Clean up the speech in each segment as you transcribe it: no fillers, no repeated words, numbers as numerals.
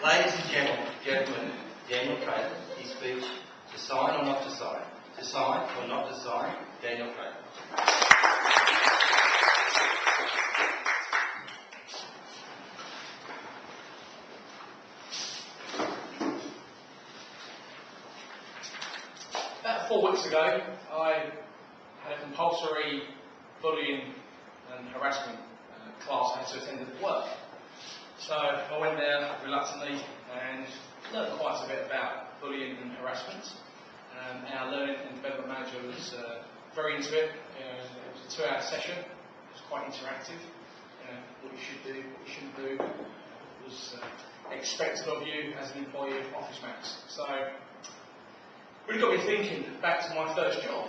Ladies and gentlemen, Daniel Craig, his speech, to sign or not to sign? To sign or not to sign? Daniel Craig. About 4 weeks ago, I had a compulsory bullying and harassment class I had to attend at work. So I went there reluctantly and learned quite a bit about bullying and harassment. Our learning and development manager was very into it. It was a 2-hour session. It was quite interactive. What you should do, what you shouldn't do, was expected of you as an employee of Office Max. So really got me thinking back to my first job.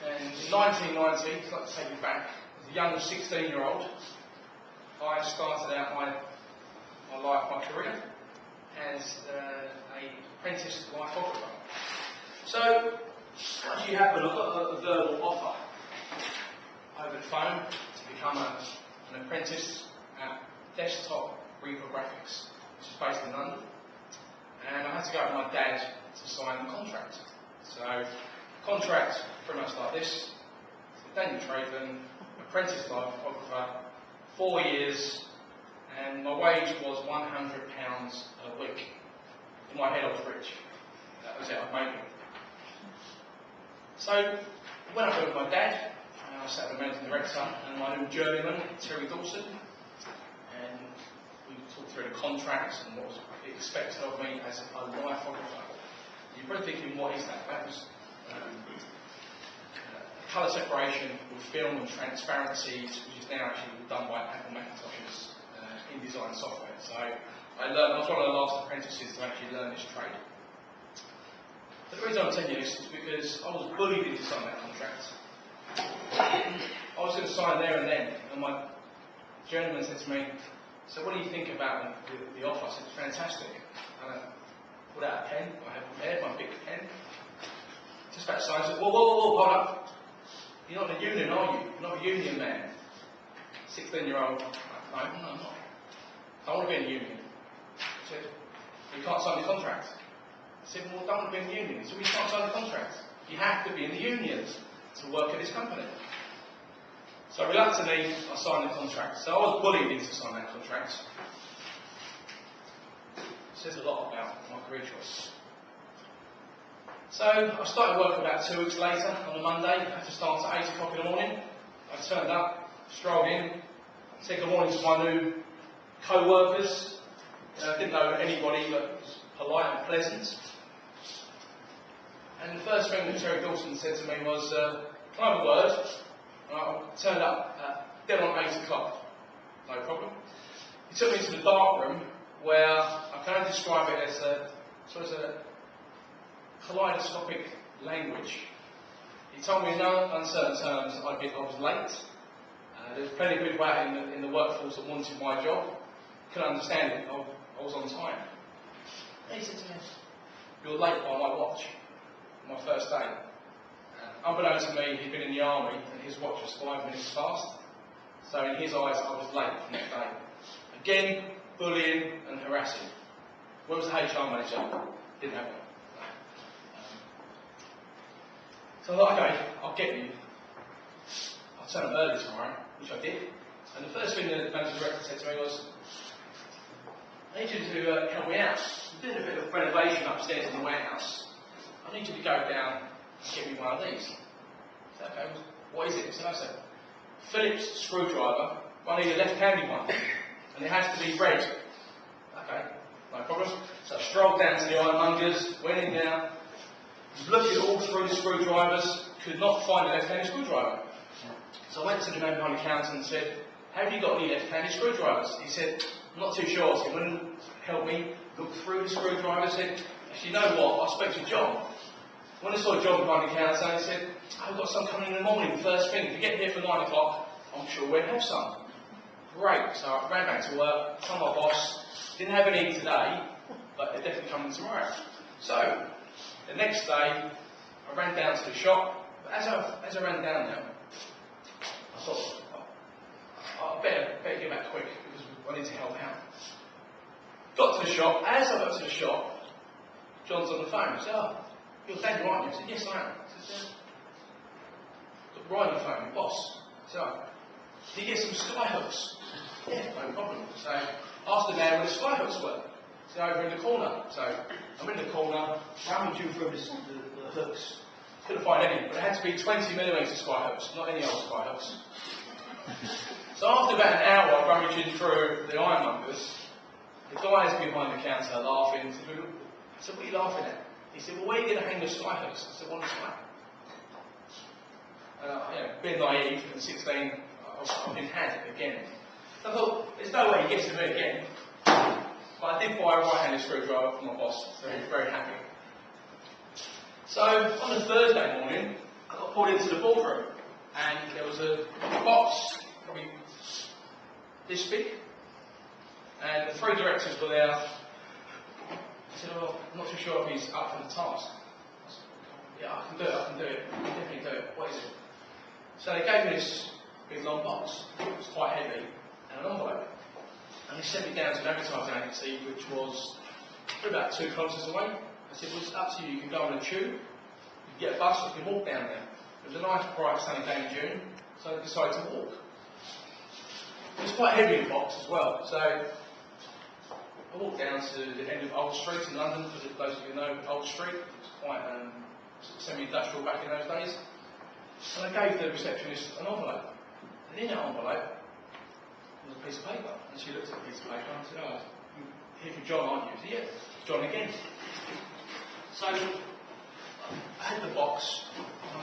And in 1990, I'd like to take you back, as a young 16-year-old, I started out my life, my career, as an apprentice lithographer. So, what actually happened? I got a verbal offer over the phone to become an apprentice at Desktop Reprographics, which is based in London. And I had to go with my dad to sign the contract. So, the contract pretty much like this: Daniel Craven, apprentice lithographer, 4 years, and my wage was £100 a week. In my head I was rich. That was it, I'd made it. So I went up with my dad, and I sat with the managing director and my new journeyman, Terry Dawson, and we talked through the contracts and what was expected of me as a lithographer. You're probably thinking, what is that? That was colour separation with film and transparencies, which is now actually done by Apple Macintosh's InDesign software. So I was one of the last apprentices to actually learn this trade. But the reason I'm telling you this is because I was bullied into signing that contract. I was going to sign there and then, and my journeyman said to me, "So what do you think about the offer?" I said, "It's fantastic." And I pulled out a pen, I had prepared my big pen. Just about to sign, I said, whoa, hold up. You're not in a union, are you? You're not a union man. 16-year-old. No, I'm not. I want to be in a union. He said, "You can't sign the contract." I said, "Well, I don't want to be in the union." He said, "Well, you can't sign the contract. You have to be in the union to work at this company." So reluctantly, I signed the contract. So I was bullied into signing that contract. It says a lot about my career choice. So I started work about 2 weeks later on a Monday. I had to start at 8 o'clock in the morning. I turned up, strolled in, said good morning to my new co-workers. I didn't know anybody, but was polite and pleasant. And the first thing that Terry Dawson said to me was, "Can I have a word?" And I turned up dead on 8 o'clock. No problem. He took me to the dark room, where I can only describe it as a kaleidoscopic language. He told me in no uncertain terms that I was late. There was plenty of people out in the workforce that wanted my job. Couldn't understand it. I was on time. And he said to me, "You're late by my watch." My first day. Unbeknownst to me, he'd been in the army and his watch was 5 minutes fast. So in his eyes, I was late for that day. Again, bullying and harassing. Where was the HR manager? Didn't have one. So I thought, okay, I'll get you. I'll turn up early tomorrow, which I did. And the first thing the managing director said to me was, "I need you to help me out. We're doing a bit of renovation upstairs in the warehouse. I need you to go down and get me one of these." I said, "Okay, what is it?" So I said, "Phillips screwdriver, but I need a left-handed one. And it has to be red." Okay, no problem. So I strolled down to the ironmongers, went in there, was looking all through the screwdrivers, could not find a left-handed screwdriver. So I went to the man behind the counter and said, "Have you got any left-handed screwdrivers?" He said, "I'm not too sure." So he wouldn't help me look through the screwdrivers. He said, "Actually, you know what? I'll speak to John." When I saw John behind the counter, he said, "I've got some coming in the morning, first thing. If you get here for 9 o'clock, I'm sure we'll have some." Great. So I ran back to work, told my boss, didn't have any today, but they're definitely coming tomorrow. So the next day, I ran down to the shop. But as I ran down there, I thought, I better get back quick because I need to help out. Got to the shop. As I got to the shop, John's on the phone. He said, "Oh, you're Daniel, aren't you?" I said, "Yes, I am." I said, "Got Brian on the phone, your boss." I said, "Oh, did you get some sky hooks?" "Yeah, no problem." So I asked the man where the sky hooks were. He said, "Over in the corner." So I'm in the corner, rummaging through the hooks. Couldn't find any, but it had to be 20mm sky hooks, not any old sky hooks. So after about an hour of rummaging through the ironmongers, the guys behind the counter laughing. I said, "What are you laughing at?" He said, "Well, where are you going to hang the sky hooks?" I said, "On the sky." Being naive at 16, I've been had again. So I thought, there's no way he gets to me again. But I did buy a right-handed screwdriver from my boss, so he was very happy. So on a Thursday morning, I got pulled into the boardroom, and there was a box, probably this big, and the three directors were there. I said, "Oh, I'm not too sure if he's up for the task." I said, "Yeah, I can do it, I can definitely do it. What is it?" So they gave me this big long box, it was quite heavy, and an envelope. And they sent me down to an advertising agency, which was about 2 kilometres away. I said, "Well, it's up to you. You can go on a tube, you can get a bus, or you can walk down there." It was a nice, bright, sunny day in June, so I decided to walk. It was quite heavy in the box as well, so I walked down to the end of Old Street in London. For those of you who know Old Street, it was quite semi-industrial back in those days. And I gave the receptionist an envelope, and in that envelope was a piece of paper. And she looked at the piece of paper and I said, "Oh, you're here for John, aren't you?" She said, "Yeah, John again." So I had the box and I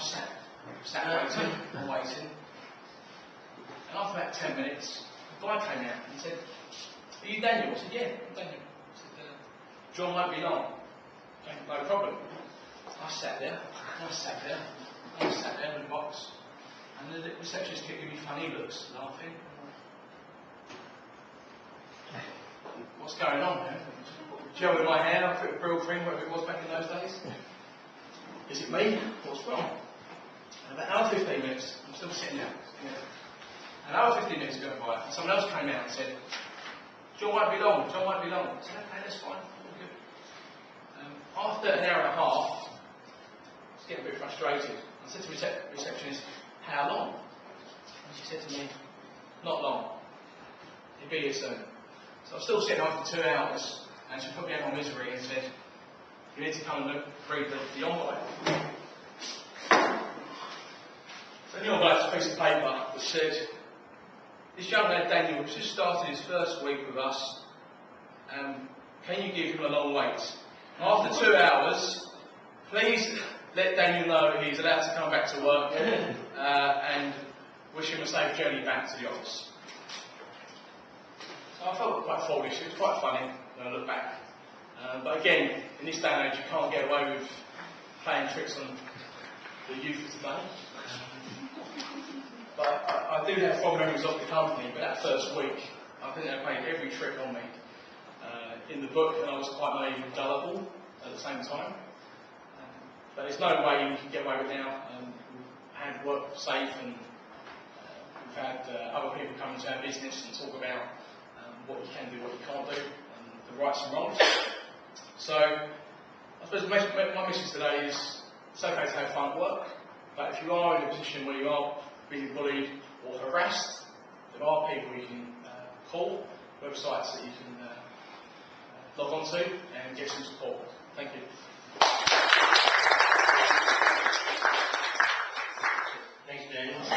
sat waiting and waiting. And after about 10 minutes, the guy came out and said, "Are you Daniel?" I said, "Yeah, I'm Daniel." I said, "John won't be long." "Okay, no problem." I sat there with the box, and the receptionist kept giving me funny looks, laughing. What's going on here? Gel in my hair, a bit of brill cream, whatever it was back in those days. Is it me? What's wrong? And about an hour 15 minutes, I'm still sitting there. An hour 15 minutes go by, and someone else came out and said, "John won't be long, John won't be long." I said, "Okay, that's fine, all good." After an hour and a half, I was getting a bit frustrated. I said to the receptionist, "How long?" And she said to me, "Not long. He'll be here soon." So I was still sitting after 2 hours, and she put me out of my misery and said, "You need to come and read the envelope." So the envelope's a piece of paper that said, "This young lad Daniel has just started his first week with us. Can you give him a long wait? After 2 hours, please let Daniel know that he's allowed to come back to work and wish him a safe journey back to the office." So I felt quite foolish. It was quite funny when I look back. But again, in this day and age, you can't get away with playing tricks on the youth of today. But I do have fond memories of the company, but that first week, I think they played every trick on me. In the book, and I was quite naive and gullible at the same time. But there's no way you can get away with it now. We've had work safe, and we've had other people come into our business and talk about what you can do, what you can't do, and the rights and wrongs. So, I suppose my message today is, it's okay to have fun at work, but if you are in a position where you are being bullied or harassed, there are people you can call, websites that you can log on to and get some support. Thank you.